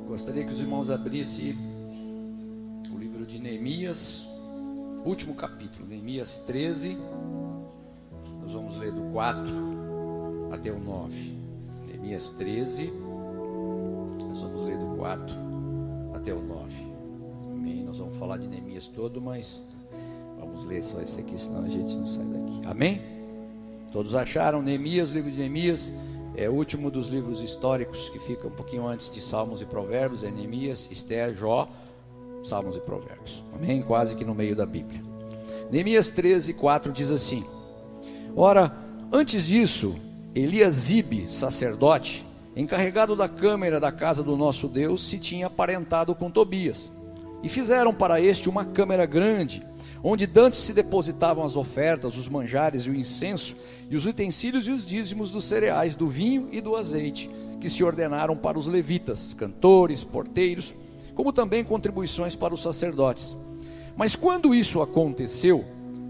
Gostaria que os irmãos abrissem o livro de Neemias, último capítulo, Neemias 13. Nós vamos ler do 4 até o 9. Neemias 13, nós vamos ler do 4 até o 9. Amém? Nós vamos falar de Neemias todo, mas vamos ler só esse aqui, senão a gente não sai daqui. Amém? Todos acharam? Neemias, o livro de Neemias é o último dos livros históricos que fica um pouquinho antes de Salmos e Provérbios. É Neemias, Ester, Jó, Salmos e Provérbios. Amém? Quase que no meio da Bíblia. Neemias 13, 4 diz assim: Ora, antes disso, Eliasibe, sacerdote, encarregado da câmara da casa do nosso Deus, se tinha aparentado com Tobias. E fizeram para este uma câmara grande, onde dantes se depositavam as ofertas, os manjares e o incenso, e os utensílios e os dízimos dos cereais, do vinho e do azeite, que se ordenaram para os levitas, cantores, porteiros, como também contribuições para os sacerdotes. Mas quando isso aconteceu,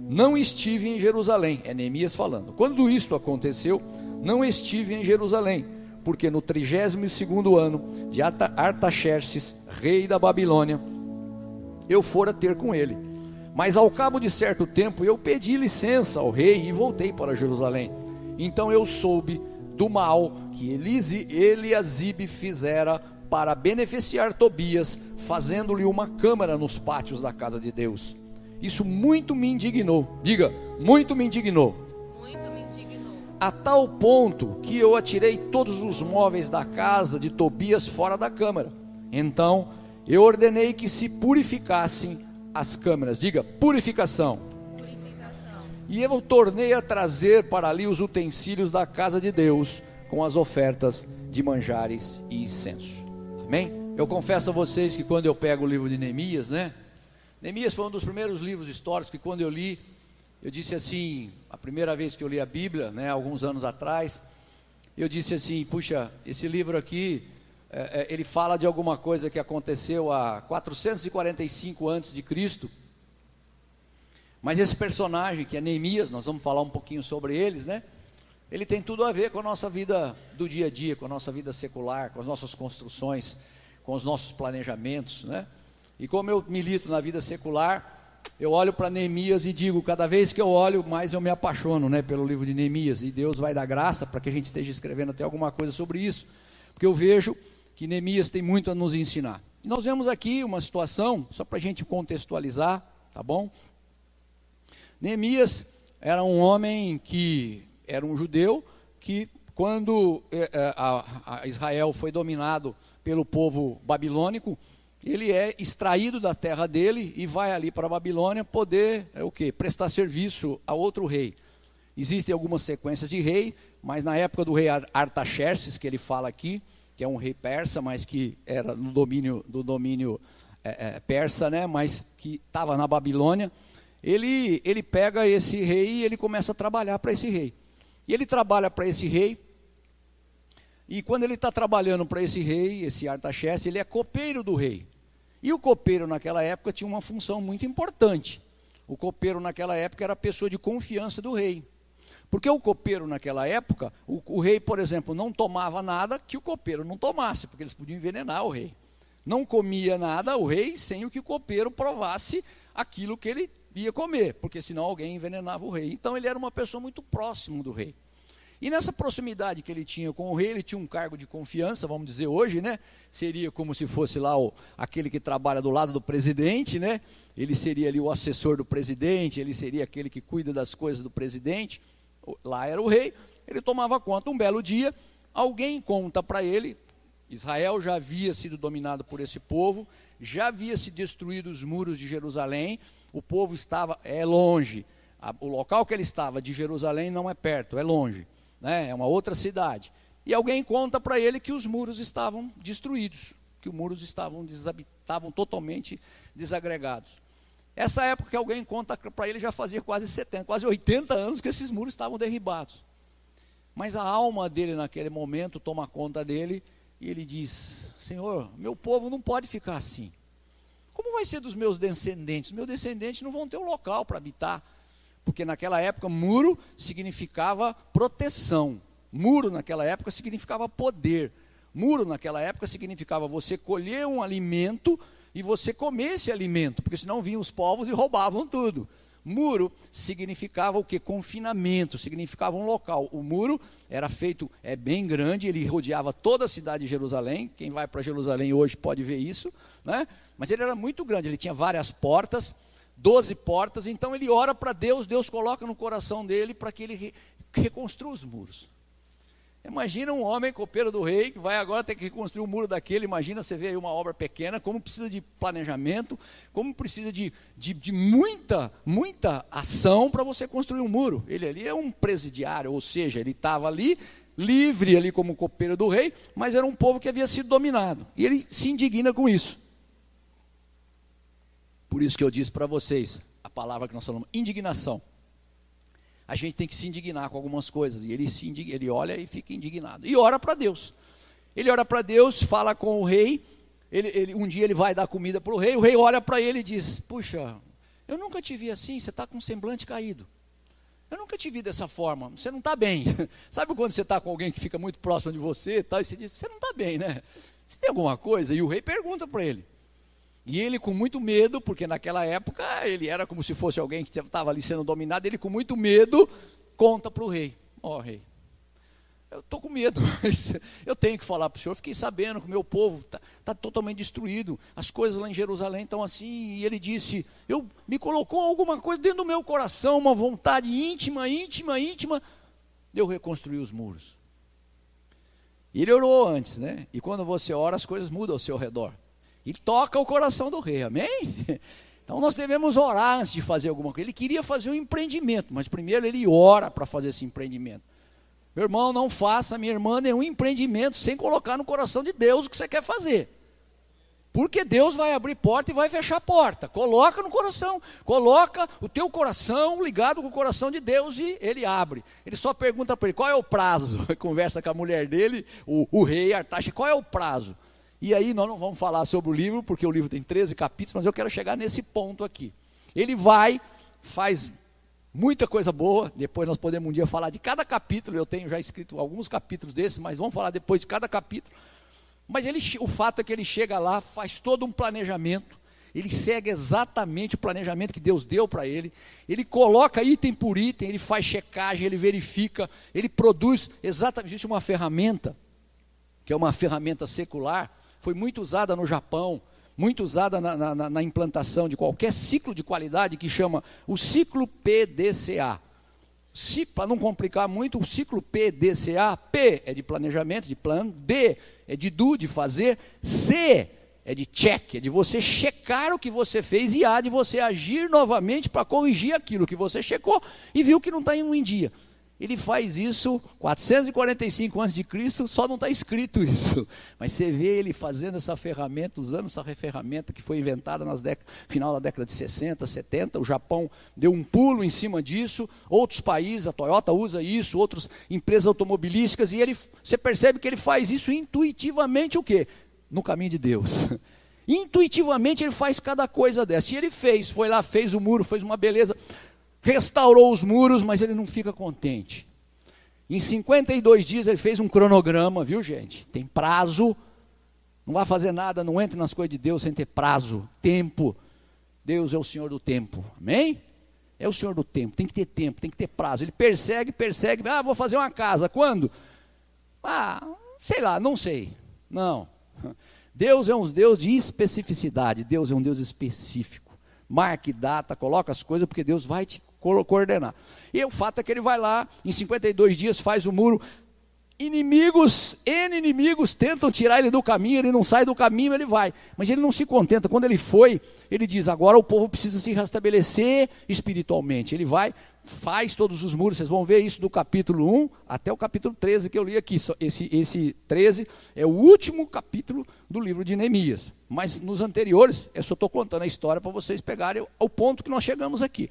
não estive em Jerusalém. É Neemias falando. Quando isto aconteceu, não estive em Jerusalém, porque no 32º ano de Artaxerxes, rei da Babilônia, eu fora ter com ele. Mas ao cabo de certo tempo eu pedi licença ao rei e voltei para Jerusalém. Então eu soube do mal que Eliasibe fizera para beneficiar Tobias, fazendo-lhe uma câmara nos pátios da casa de Deus. Isso muito me indignou. Diga, muito me indignou. Muito me indignou. A tal ponto que eu atirei todos os móveis da casa de Tobias fora da câmara. Então eu ordenei que se purificassem as câmaras. Diga, purificação. Purificação. E eu tornei a trazer para ali os utensílios da casa de Deus, com as ofertas de manjares e incenso. Amém? Eu confesso a vocês que quando eu pego o livro de Neemias, Neemias foi um dos primeiros livros históricos que quando eu li, eu disse assim, a primeira vez que eu li a Bíblia, alguns anos atrás, eu disse assim, puxa, esse livro aqui, ele fala de alguma coisa que aconteceu há 445 antes de Cristo, mas esse personagem que é Neemias, nós vamos falar um pouquinho sobre eles, ele tem tudo a ver com a nossa vida do dia a dia, com a nossa vida secular, com as nossas construções, com os nossos planejamentos, e como eu milito na vida secular, eu olho para Neemias e digo, cada vez que eu olho, mais eu me apaixono, pelo livro de Neemias, e Deus vai dar graça para que a gente esteja escrevendo até alguma coisa sobre isso, porque eu vejo que Neemias tem muito a nos ensinar. E nós vemos aqui uma situação, só para a gente contextualizar, tá bom? Neemias era um homem que era um judeu, que quando a Israel foi dominado pelo povo babilônico, ele é extraído da terra dele e vai ali para a Babilônia poder, prestar serviço a outro rei. Existem algumas sequências de rei, mas na época do rei Artaxerxes, que ele fala aqui, que é um rei persa, mas que era do domínio persa, mas que estava na Babilônia, ele pega esse rei e ele começa a trabalhar para esse rei. E ele trabalha para esse rei, e quando ele está trabalhando para esse rei, esse Artaxerxes, ele é copeiro do rei. E o copeiro naquela época tinha uma função muito importante. O copeiro naquela época era a pessoa de confiança do rei. Porque o copeiro naquela época, o rei, por exemplo, não tomava nada que o copeiro não tomasse, porque eles podiam envenenar o rei. Não comia nada o rei sem que o copeiro provasse aquilo que ele ia comer, porque senão alguém envenenava o rei. Então ele era uma pessoa muito próxima do rei. E nessa proximidade que ele tinha com o rei, ele tinha um cargo de confiança, vamos dizer hoje, seria como se fosse lá aquele que trabalha do lado do presidente, ele seria ali o assessor do presidente, ele seria aquele que cuida das coisas do presidente. Lá era o rei, ele tomava conta. Um belo dia, alguém conta para ele, Israel já havia sido dominado por esse povo, já havia se destruído os muros de Jerusalém, o povo estava, longe, o local que ele estava de Jerusalém não é perto, é longe, é uma outra cidade. E alguém conta para ele que os muros estavam destruídos, que os muros estavam totalmente desagregados. Essa época que alguém conta para ele já fazia quase 80 anos que esses muros estavam derribados. Mas a alma dele naquele momento toma conta dele e ele diz, Senhor, meu povo não pode ficar assim. Como vai ser dos meus descendentes? Meus descendentes não vão ter um local para habitar. Porque naquela época muro significava proteção. Muro naquela época significava poder. Muro naquela época significava você colher um alimento e você comer esse alimento, porque senão vinham os povos e roubavam tudo. Muro significava o quê? Confinamento, significava um local. O muro era feito, bem grande, ele rodeava toda a cidade de Jerusalém. Quem vai para Jerusalém hoje pode ver isso, né? Mas ele era muito grande, ele tinha várias portas, 12 portas. Então ele ora para Deus, Deus coloca no coração dele para que ele reconstrua os muros. Imagina um homem copeiro do rei, que vai agora ter que reconstruir o muro daquele. Imagina você ver aí uma obra pequena, como precisa de planejamento, como precisa de muita ação para você construir um muro. Ele ali é um presidiário, ou seja, ele estava ali, livre ali como copeiro do rei, mas era um povo que havia sido dominado. E ele se indigna com isso. Por isso que eu disse para vocês, a palavra que nós falamos, indignação. A gente tem que se indignar com algumas coisas, e ele olha e fica indignado, e ora para Deus. Ele ora para Deus, fala com o rei, um dia ele vai dar comida para o rei olha para ele e diz, puxa, eu nunca te vi assim, você está com um semblante caído, eu nunca te vi dessa forma, você não está bem. Sabe quando você está com alguém que fica muito próximo de você, e você diz, você não está bem, né? Você tem alguma coisa? E o rei pergunta para ele. E ele com muito medo, porque naquela época ele era como se fosse alguém que estava ali sendo dominado, ele com muito medo conta para o rei, rei, eu estou com medo, mas eu tenho que falar para o senhor, fiquei sabendo que o meu povo está totalmente destruído, as coisas lá em Jerusalém estão assim, e ele disse, me colocou alguma coisa dentro do meu coração, uma vontade íntima, de eu reconstruir os muros. E ele orou antes, né? E quando você ora, as coisas mudam ao seu redor. E toca o coração do rei, amém? Então nós devemos orar antes de fazer alguma coisa. Ele queria fazer um empreendimento, mas primeiro ele ora para fazer esse empreendimento. Meu irmão, não faça, minha irmã, nenhum empreendimento sem colocar no coração de Deus o que você quer fazer. Porque Deus vai abrir porta e vai fechar porta. Coloca no coração, coloca o teu coração ligado com o coração de Deus e ele abre. Ele só pergunta para ele, qual é o prazo? Conversa com a mulher dele, o rei Artaxerxes, qual é o prazo? E aí nós não vamos falar sobre o livro, porque o livro tem 13 capítulos, mas eu quero chegar nesse ponto aqui. Ele faz muita coisa boa, depois nós podemos um dia falar de cada capítulo, eu tenho já escrito alguns capítulos desses, mas vamos falar depois de cada capítulo. Mas o fato é que ele chega lá, faz todo um planejamento, ele segue exatamente o planejamento que Deus deu para ele, ele coloca item por item, ele faz checagem, ele verifica, ele produz exatamente. Existe uma ferramenta, que é uma ferramenta secular, foi muito usada no Japão, muito usada na implantação de qualquer ciclo de qualidade, que chama o ciclo PDCA. Para não complicar muito, o ciclo PDCA, P é de planejamento, de plano, D é de do, de fazer, C é de check, é de você checar o que você fez, e A de você agir novamente para corrigir aquilo que você checou e viu que não está indo em dia. Ele faz isso 445 a.C., só não está escrito isso. Mas você vê ele fazendo essa ferramenta, usando essa ferramenta que foi inventada final da década de 60, 70. O Japão deu um pulo em cima disso. Outros países, a Toyota usa isso, outras empresas automobilísticas. E você percebe que ele faz isso intuitivamente o quê? No caminho de Deus. Intuitivamente ele faz cada coisa dessa. E ele foi lá, fez o muro, fez uma beleza. Restaurou os muros, mas ele não fica contente. Em 52 dias ele fez um cronograma, viu gente? Tem prazo, não vai fazer nada, não entre nas coisas de Deus sem ter prazo, tempo. Deus é o Senhor do tempo, amém? É o Senhor do tempo, tem que ter tempo, tem que ter prazo. Ele persegue, vou fazer uma casa, quando? Sei lá, não sei, não. Deus é um Deus de especificidade, Deus é um Deus específico. Marque data, coloca as coisas, porque Deus vai te coordenar. E o fato é que ele vai lá, em 52 dias faz o muro. Inimigos tentam tirar ele do caminho, ele não sai do caminho, ele vai. Mas ele não se contenta. Quando ele foi, ele diz, agora o povo precisa se restabelecer espiritualmente. Ele vai, faz todos os muros. Vocês vão ver isso do capítulo 1 até o capítulo 13 que eu li aqui. Esse 13 é o último capítulo do livro de Neemias. Mas nos anteriores, eu só estou contando a história para vocês pegarem ao ponto que nós chegamos aqui.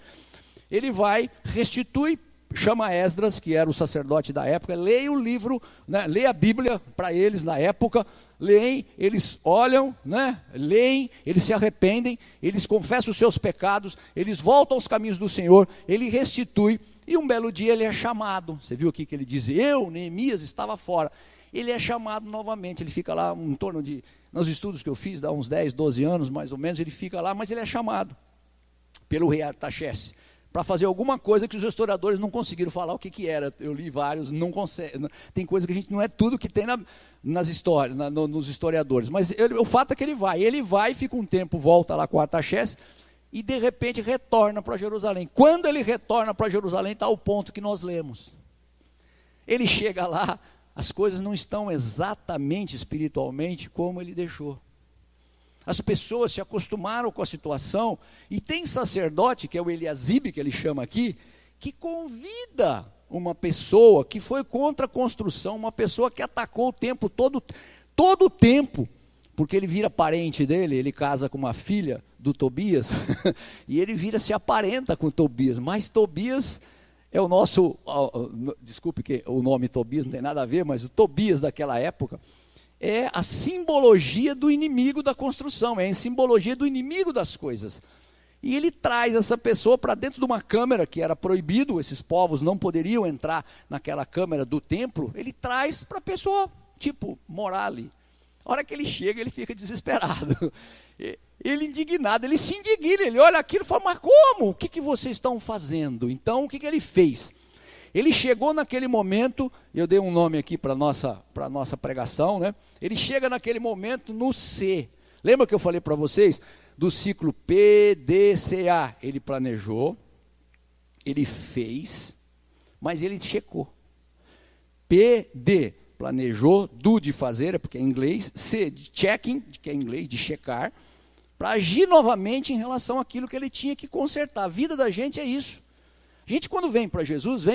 Ele vai, restitui, chama Esdras, que era o sacerdote da época, leia o livro, né, leia a Bíblia para eles na época, leem, eles olham, né, leem, eles se arrependem, eles confessam os seus pecados, eles voltam aos caminhos do Senhor, ele restitui, e um belo dia ele é chamado. Você viu aqui que ele diz, Neemias, estava fora. ele é chamado novamente, ele fica lá em torno de, nos estudos que eu fiz, dá uns 10, 12 anos mais ou menos, ele fica lá, mas ele é chamado pelo rei Artaxerxes para fazer alguma coisa que os historiadores não conseguiram falar o que era. Eu li vários, não consegue, tem coisa que a gente não é tudo que tem nas histórias, nos historiadores, mas o fato é que ele vai, fica um tempo, volta lá com Artaxerxes, e de repente retorna para Jerusalém. Quando ele retorna para Jerusalém, está o ponto que nós lemos. Ele chega lá, as coisas não estão exatamente espiritualmente como ele deixou. As pessoas se acostumaram com a situação, e tem sacerdote, que é o Eliasibe, que ele chama aqui, que convida uma pessoa que foi contra a construção, uma pessoa que atacou o templo todo o tempo, porque ele vira parente dele, ele casa com uma filha do Tobias, e ele se aparenta com Tobias, mas Tobias é o nosso, desculpe que o nome Tobias não tem nada a ver, mas o Tobias daquela época é a simbologia do inimigo da construção, é a simbologia do inimigo das coisas. E ele traz essa pessoa para dentro de uma câmara que era proibido, esses povos não poderiam entrar naquela câmara do templo, ele traz para a pessoa, morar ali. A hora que ele chega, ele fica desesperado. Ele indignado, ele se indigna, ele olha aquilo e fala, mas como? O que vocês estão fazendo? Então, o que ele fez? Ele chegou naquele momento, eu dei um nome aqui para a nossa pregação, né? Ele chega naquele momento no C. Lembra que eu falei para vocês? Do ciclo PDCA. Ele planejou, ele fez, mas ele checou. PD, planejou, do de fazer, porque é em inglês, C de checking, que é em inglês, de checar, para agir novamente em relação àquilo que ele tinha que consertar. A vida da gente é isso. A gente quando vem para Jesus,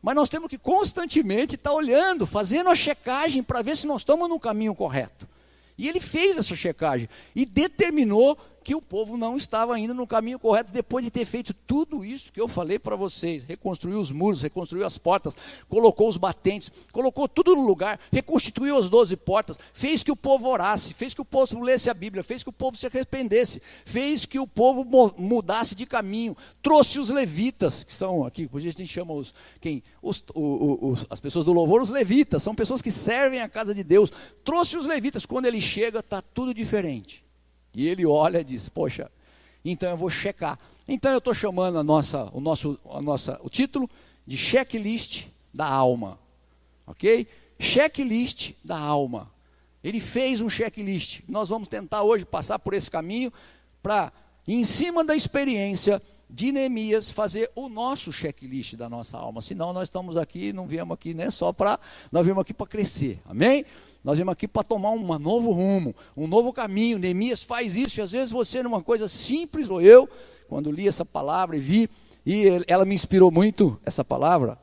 mas nós temos que constantemente estar olhando, fazendo a checagem para ver se nós estamos no caminho correto. E ele fez essa checagem e determinou que o povo não estava ainda no caminho correto, depois de ter feito tudo isso que eu falei para vocês, reconstruiu os muros, reconstruiu as portas, colocou os batentes, colocou tudo no lugar, reconstituiu as 12 portas, fez que o povo orasse, fez que o povo lesse a Bíblia, fez que o povo se arrependesse, fez que o povo mudasse de caminho, trouxe os levitas, que são aqui, por isso a gente chama as pessoas do louvor, os levitas, são pessoas que servem a casa de Deus, trouxe os levitas, quando ele chega está tudo diferente. E ele olha e diz, poxa, então eu vou checar. Então eu estou chamando o título de checklist da alma. Ok? Checklist da alma. Ele fez um checklist. Nós vamos tentar hoje passar por esse caminho para, em cima da experiência de Neemias, fazer o nosso checklist da nossa alma. Senão nós estamos aqui, não viemos aqui nós viemos aqui para crescer. Amém? Nós viemos aqui para tomar um novo rumo, um novo caminho. Neemias faz isso, e às vezes você, numa coisa simples, ou eu, quando li essa palavra e vi, e ela me inspirou muito, essa palavra.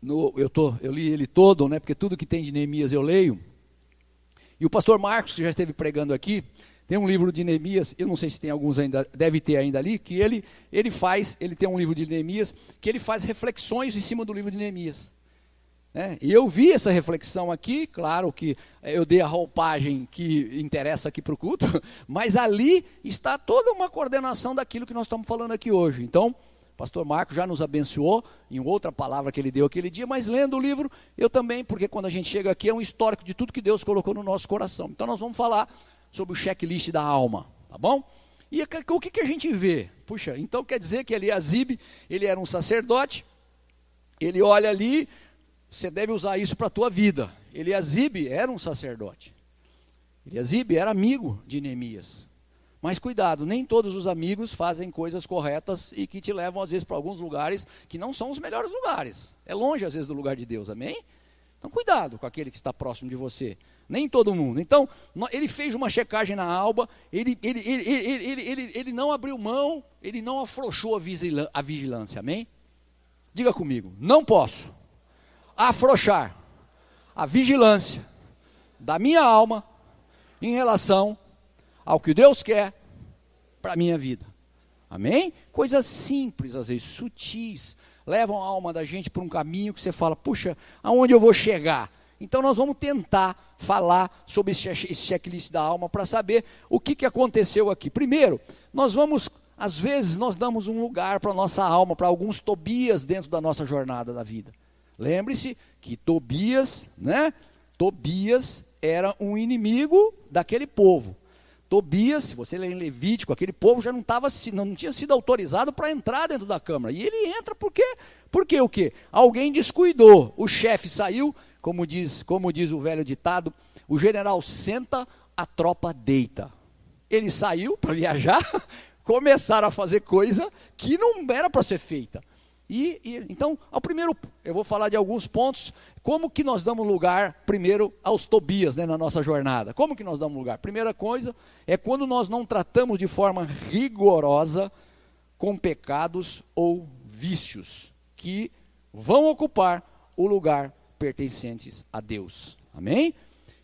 Eu li ele todo, né, porque tudo que tem de Neemias eu leio. E o pastor Marcos, que já esteve pregando aqui, tem um livro de Neemias, eu não sei se tem alguns ainda, deve ter ainda ali, que ele tem um livro de Neemias, que ele faz reflexões em cima do livro de Neemias. E eu vi essa reflexão aqui, claro que eu dei a roupagem que interessa aqui para o culto, mas ali está toda uma coordenação daquilo que nós estamos falando aqui hoje. Então, o pastor Marcos já nos abençoou em outra palavra que ele deu aquele dia, mas lendo o livro, eu também, porque quando a gente chega aqui é um histórico de tudo que Deus colocou no nosso coração. Então nós vamos falar sobre o checklist da alma, tá bom? E o que a gente vê? Puxa, então quer dizer que Eliasibe, ele era um sacerdote, ele olha ali, você deve usar isso para a tua vida. Eliasibe era um sacerdote. Eliasibe era amigo de Neemias. Mas cuidado, nem todos os amigos fazem coisas corretas e que te levam às vezes para alguns lugares que não são os melhores lugares. É longe às vezes do lugar de Deus, amém? Então cuidado com aquele que está próximo de você. Nem todo mundo. Então, ele fez uma checagem na alma, ele não abriu mão, ele não afrouxou a vigilância, amém? Diga comigo, não posso afrouxar a vigilância da minha alma em relação ao que Deus quer para a minha vida. Amém? Coisas simples, às vezes sutis, levam a alma da gente para um caminho que você fala, puxa, aonde eu vou chegar? Então nós vamos tentar falar sobre esse checklist da alma para saber o que aconteceu aqui. Primeiro, às vezes nós damos um lugar para a nossa alma, para alguns Tobias dentro da nossa jornada da vida. Lembre-se que Tobias, né? Tobias era um inimigo daquele povo. Tobias, se você ler em Levítico, aquele povo já não tinha sido autorizado para entrar dentro da câmara. E ele entra por quê? Porque o quê? Alguém descuidou. O chefe saiu, como diz o velho ditado, o general senta, a tropa deita. Ele saiu para viajar, começaram a fazer coisa que não era para ser feita. Então, eu vou falar de alguns pontos, como que nós damos lugar primeiro aos Tobias, né, na nossa jornada. Como que nós damos lugar? Primeira coisa é quando nós não tratamos de forma rigorosa com pecados ou vícios que vão ocupar o lugar pertencentes a Deus. Amém?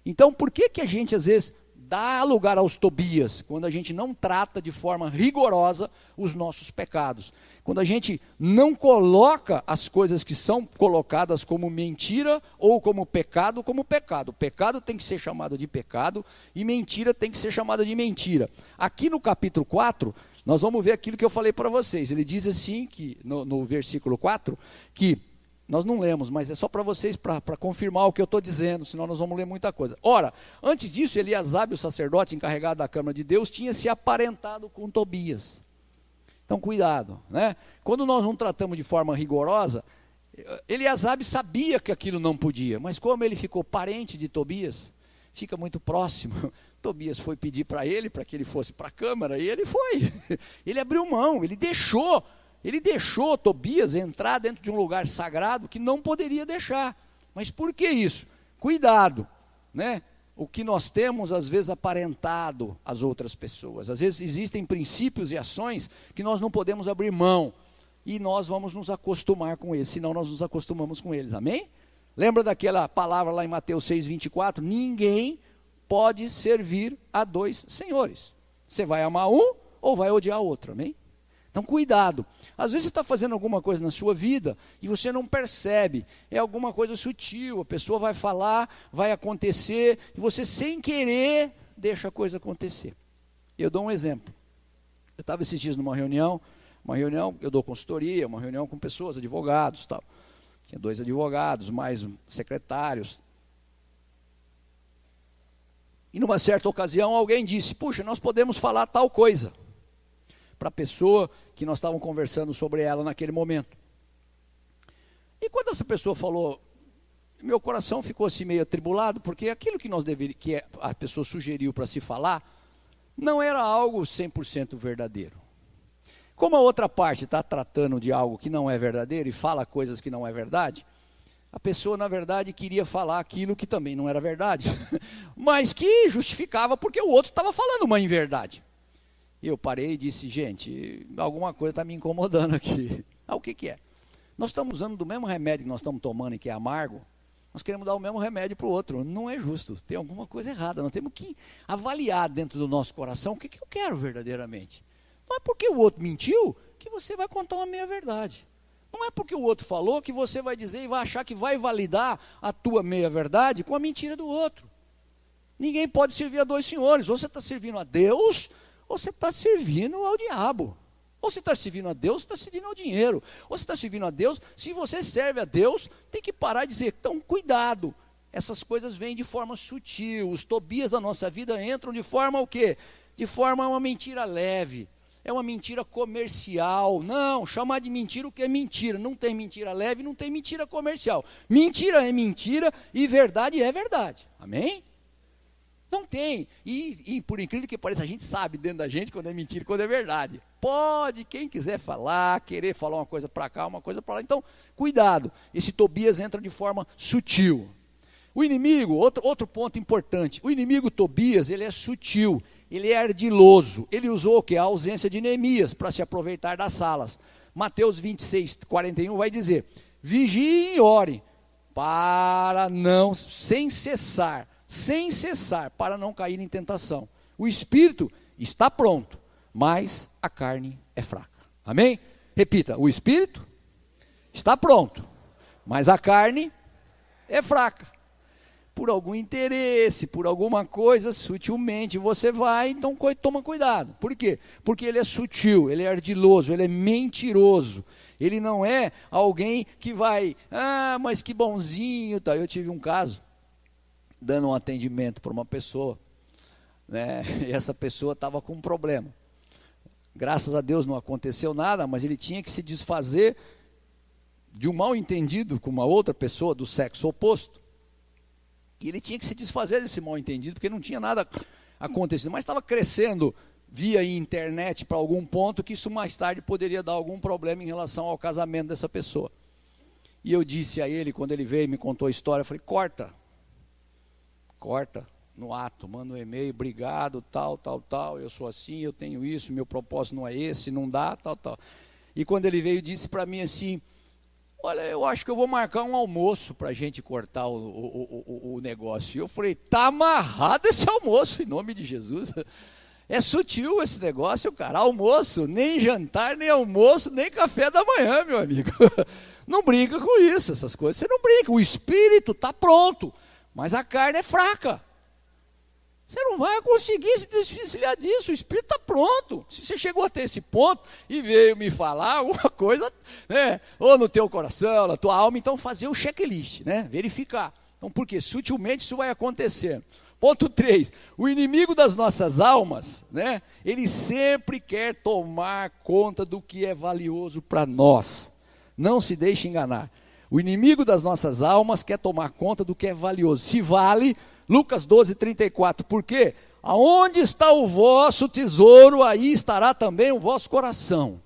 Então, por que a gente às vezes dá lugar aos Tobias, quando a gente não trata de forma rigorosa os nossos pecados? Quando a gente não coloca as coisas que são colocadas como mentira ou como pecado. Pecado tem que ser chamado de pecado e mentira tem que ser chamada de mentira. Aqui no capítulo 4, nós vamos ver aquilo que eu falei para vocês. Ele diz assim, que no versículo 4, que nós não lemos, mas é só para vocês, para confirmar o que eu estou dizendo, senão nós vamos ler muita coisa. Ora, antes disso, Eliasabe, o sacerdote encarregado da Câmara de Deus, tinha se aparentado com Tobias. Então, cuidado, né? Quando nós não tratamos de forma rigorosa, Eliasabe sabia que aquilo não podia, mas como ele ficou parente de Tobias, fica muito próximo, Tobias foi pedir para que ele fosse para a Câmara, e ele foi. Ele abriu mão, ele deixou Tobias entrar dentro de um lugar sagrado que não poderia deixar. Mas por que isso? Cuidado, né? O que nós temos às vezes aparentado às outras pessoas. Às vezes existem princípios e ações que nós não podemos abrir mão. E nós vamos nos acostumar com eles, senão nós nos acostumamos com eles. Amém? Lembra daquela palavra lá em Mateus 6:24? Ninguém pode servir a dois senhores. Você vai amar um ou vai odiar outro. Amém? Então, cuidado. Às vezes você está fazendo alguma coisa na sua vida e você não percebe. É alguma coisa sutil, a pessoa vai falar, vai acontecer, e você sem querer deixa a coisa acontecer. Eu dou um exemplo. Eu estava esses dias numa reunião, eu dou consultoria, uma reunião com pessoas, advogados, tal. Tinha 2 advogados, mais secretários. E numa certa ocasião alguém disse, puxa, nós podemos falar tal coisa, para a pessoa que nós estávamos conversando sobre ela naquele momento. E quando essa pessoa falou, meu coração ficou assim meio atribulado, porque aquilo que a pessoa sugeriu para se falar, não era algo 100% verdadeiro. Como a outra parte está tratando de algo que não é verdadeiro e fala coisas que não é verdade, a pessoa na verdade queria falar aquilo que também não era verdade, mas que justificava porque o outro estava falando uma inverdade. E eu parei e disse, gente, alguma coisa está me incomodando aqui. O que é? Nós estamos usando do mesmo remédio que nós estamos tomando e que é amargo, nós queremos dar o mesmo remédio para o outro. Não é justo, tem alguma coisa errada. Nós temos que avaliar dentro do nosso coração o que eu quero verdadeiramente. Não é porque o outro mentiu que você vai contar uma meia-verdade. Não é porque o outro falou que você vai dizer e vai achar que vai validar a tua meia-verdade com a mentira do outro. Ninguém pode servir a dois senhores. Ou você está servindo a Deus, ou você está servindo ao diabo. Ou você está servindo a Deus, você está servindo ao dinheiro. Ou você está servindo a Deus, se você serve a Deus, tem que parar de dizer, então cuidado. Essas coisas vêm de forma sutil. Os Tobias da nossa vida entram de forma o quê? De forma uma mentira leve. É uma mentira comercial. Não, chamar de mentira o que é mentira. Não tem mentira leve, não tem mentira comercial. Mentira é mentira e verdade é verdade. Amém? Não tem. E por incrível que pareça, a gente sabe dentro da gente quando é mentira e quando é verdade. Pode, quem quiser falar, querer falar uma coisa para cá, uma coisa para lá. Então, cuidado. Esse Tobias entra de forma sutil. O inimigo, outro ponto importante. O inimigo Tobias, ele é sutil. Ele é ardiloso. Ele usou o quê? A ausência de Neemias para se aproveitar das salas. Mateus 26:41 vai dizer, vigiem e orem, sem cessar, para não cair em tentação. O espírito está pronto, mas a carne é fraca. Amém? Repita, o espírito está pronto, mas a carne é fraca. Por algum interesse, por alguma coisa, sutilmente você vai, então toma cuidado. Por quê? Porque ele é sutil, ele é ardiloso, ele é mentiroso. Ele não é alguém que vai, mas que bonzinho. Tá. Eu tive um caso, dando um atendimento para uma pessoa, né? E essa pessoa estava com um problema. Graças a Deus não aconteceu nada, mas ele tinha que se desfazer de um mal entendido com uma outra pessoa do sexo oposto. E ele tinha que se desfazer desse mal entendido, porque não tinha nada acontecido, mas estava crescendo via internet para algum ponto, que isso mais tarde poderia dar algum problema em relação ao casamento dessa pessoa. E eu disse a ele, quando ele veio e me contou a história, eu falei, corta no ato, manda um e-mail, obrigado, tal, eu sou assim, eu tenho isso, meu propósito não é esse, não dá, tal. E quando ele veio, disse para mim assim, olha, eu acho que eu vou marcar um almoço para a gente cortar o negócio. E eu falei, tá amarrado esse almoço, em nome de Jesus. É sutil esse negócio, cara. Almoço, nem jantar, nem almoço, nem café da manhã, meu amigo. Não brinca com isso, essas coisas. Você não brinca. O espírito está pronto, mas a carne é fraca. Você não vai conseguir se desvencilhar disso, o espírito está pronto. Se você chegou até esse ponto e veio me falar alguma coisa, né, ou no teu coração, na tua alma, então fazer o checklist, né, verificar. Então, por quê? Sutilmente isso vai acontecer. Ponto 3, o inimigo das nossas almas, né, ele sempre quer tomar conta do que é valioso para nós. Não se deixe enganar. O inimigo das nossas almas quer tomar conta do que é valioso. Se vale... Lucas 12:34, por quê? Aonde está o vosso tesouro, aí estará também o vosso coração.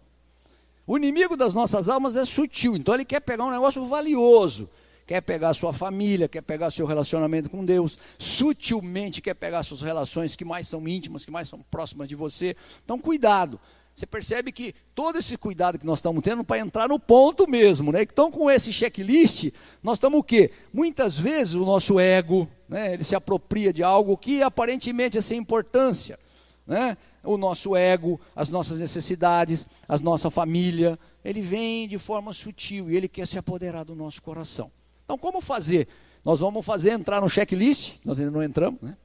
O inimigo das nossas almas é sutil, então ele quer pegar um negócio valioso, quer pegar a sua família, quer pegar seu relacionamento com Deus, sutilmente quer pegar suas relações que mais são íntimas, que mais são próximas de você. Então cuidado. Você percebe que todo esse cuidado que nós estamos tendo para entrar no ponto mesmo, né? Então, com esse checklist, nós estamos o quê? Muitas vezes o nosso ego, né? Ele se apropria de algo que aparentemente é sem importância, né? O nosso ego, as nossas necessidades, a nossa família, ele vem de forma sutil e ele quer se apoderar do nosso coração. Então, como fazer? Nós vamos entrar no checklist, nós ainda não entramos, né?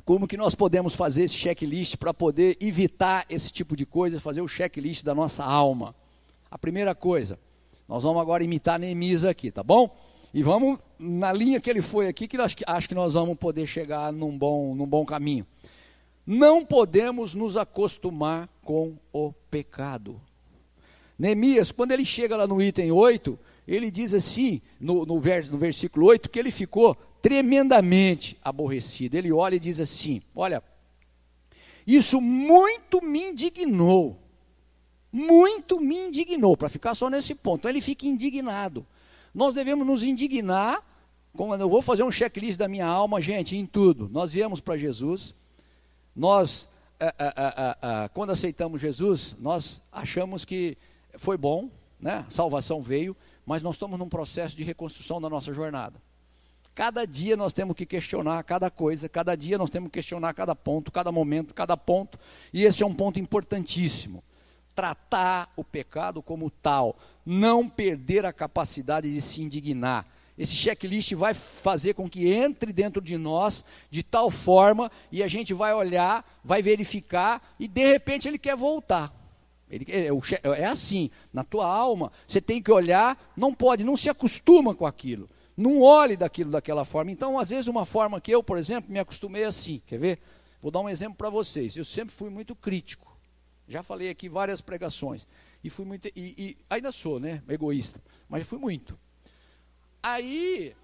Como que nós podemos fazer esse checklist para poder evitar esse tipo de coisa, fazer o checklist da nossa alma? A primeira coisa, nós vamos agora imitar Neemias aqui, tá bom? E vamos na linha que ele foi aqui, que acho que nós vamos poder chegar num bom caminho. Não podemos nos acostumar com o pecado. Neemias, quando ele chega lá no item 8, ele diz assim, no versículo 8, que ele ficou tremendamente aborrecido. Ele olha e diz assim, olha, isso muito me indignou, para ficar só nesse ponto. Então ele fica indignado. Nós devemos nos indignar, quando eu vou fazer um checklist da minha alma, gente, em tudo. Nós viemos para Jesus, nós, quando aceitamos Jesus, nós achamos que foi bom, né? A salvação veio, mas nós estamos num processo de reconstrução da nossa jornada. Cada dia nós temos que questionar cada coisa, cada dia nós temos que questionar cada ponto, cada momento, cada ponto, e esse é um ponto importantíssimo. Tratar o pecado como tal, não perder a capacidade de se indignar. Esse checklist vai fazer com que entre dentro de nós de tal forma, e a gente vai olhar, vai verificar, e de repente ele quer voltar. É assim, na tua alma, você tem que olhar, não se acostuma com aquilo. Não olhe daquela forma. Então, às vezes, uma forma que eu, por exemplo, me acostumei assim. Quer ver? Vou dar um exemplo para vocês. Eu sempre fui muito crítico. Já falei aqui várias pregações. E ainda sou, né? Egoísta. Mas fui muito. Aí,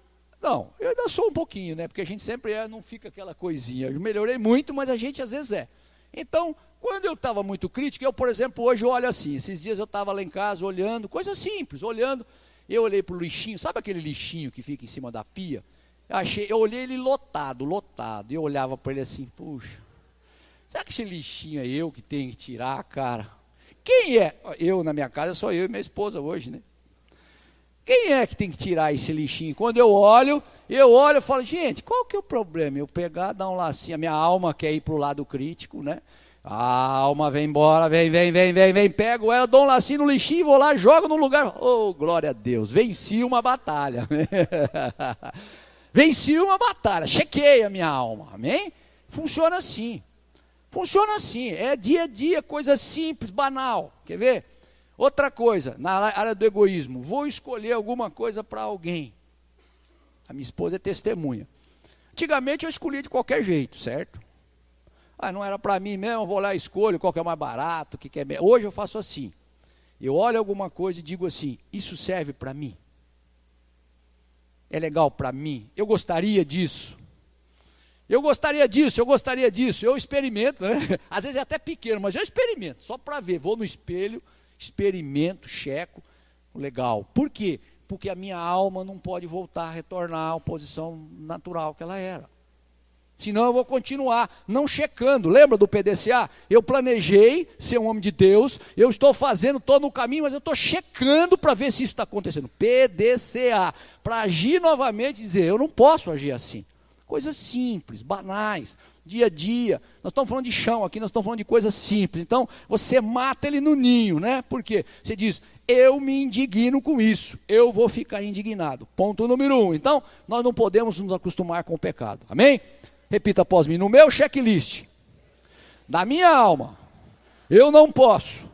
não, eu ainda sou um pouquinho, né? Porque a gente sempre não fica aquela coisinha. Eu melhorei muito, mas a gente às vezes é. Então, quando eu estava muito crítico, eu, por exemplo, hoje eu olho assim. Esses dias eu estava lá em casa olhando, coisa simples, olhando. Eu olhei para o lixinho, sabe aquele lixinho que fica em cima da pia? Eu olhei ele lotado, e eu olhava para ele assim, puxa, será que esse lixinho é eu que tenho que tirar, cara? Quem é? Eu, na minha casa, sou eu e minha esposa hoje, né? Quem é que tem que tirar esse lixinho? Quando eu olho e falo, gente, qual que é o problema? Eu pegar, dar um lacinho, a minha alma quer ir para o lado crítico, né? A alma vem embora, vem, pego ela, dou um lacinho no lixinho, vou lá, jogo no lugar. Oh, glória a Deus, venci uma batalha. Venci uma batalha, chequei a minha alma, amém? Funciona assim, é dia a dia, coisa simples, banal. Quer ver? Outra coisa, na área do egoísmo, vou escolher alguma coisa para alguém. A minha esposa é testemunha. Antigamente eu escolhia de qualquer jeito, certo? Não era para mim mesmo, eu vou lá e escolho qual que é mais barato, o que é melhor. Hoje eu faço assim. Eu olho alguma coisa e digo assim, isso serve para mim? É legal para mim? Eu gostaria disso. Eu gostaria disso. Eu experimento, né? Às vezes é até pequeno, mas eu experimento, só para ver. Vou no espelho, experimento, checo, legal. Por quê? Porque a minha alma não pode voltar a retornar à posição natural que ela era. Senão eu vou continuar não checando. Lembra do PDCA? Eu planejei ser um homem de Deus, eu estou fazendo, estou no caminho, mas eu estou checando para ver se isso está acontecendo. PDCA, para agir novamente e dizer, eu não posso agir assim. Coisas simples, banais, dia a dia. Nós estamos falando de chão aqui, nós estamos falando de coisas simples. Então, você mata ele no ninho, né? Por quê? Você diz, eu me indigno com isso, eu vou ficar indignado. Ponto número 1. Então, nós não podemos nos acostumar com o pecado. Amém? Repita após mim, no meu checklist, da minha alma, eu não posso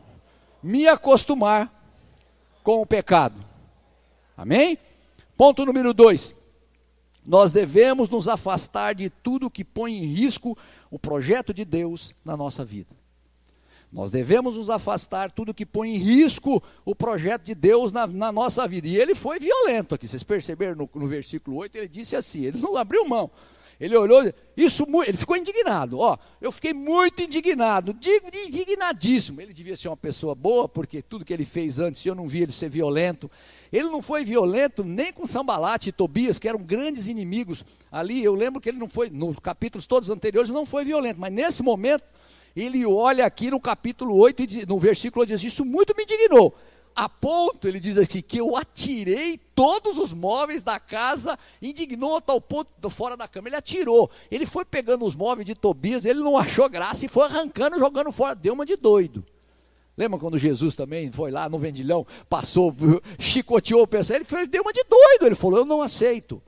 me acostumar com o pecado. Amém? Ponto número 2. Nós devemos nos afastar de tudo que põe em risco o projeto de Deus na nossa vida. Nós devemos nos afastar de tudo que põe em risco o projeto de Deus na nossa vida. E ele foi violento aqui, vocês perceberam no versículo 8, ele disse assim, ele não abriu mão. Ele olhou, ele ficou indignado. Eu fiquei muito indignado, indignadíssimo. Ele devia ser uma pessoa boa, porque tudo que ele fez antes, eu não vi ele ser violento. Ele não foi violento nem com Sambalate e Tobias, que eram grandes inimigos ali. Eu lembro que ele não foi, nos capítulos todos anteriores, não foi violento. Mas nesse momento, ele olha aqui no capítulo 8, no versículo 8, diz, isso muito me indignou. A ponto, ele diz assim, que eu atirei todos os móveis da casa, indignou a tal ponto, fora da cama, ele atirou, ele foi pegando os móveis de Tobias, ele não achou graça e foi arrancando, jogando fora, deu uma de doido. Lembra quando Jesus também foi lá no vendilhão, passou, chicoteou o pessoal, ele deu uma de doido, ele falou, eu não aceito.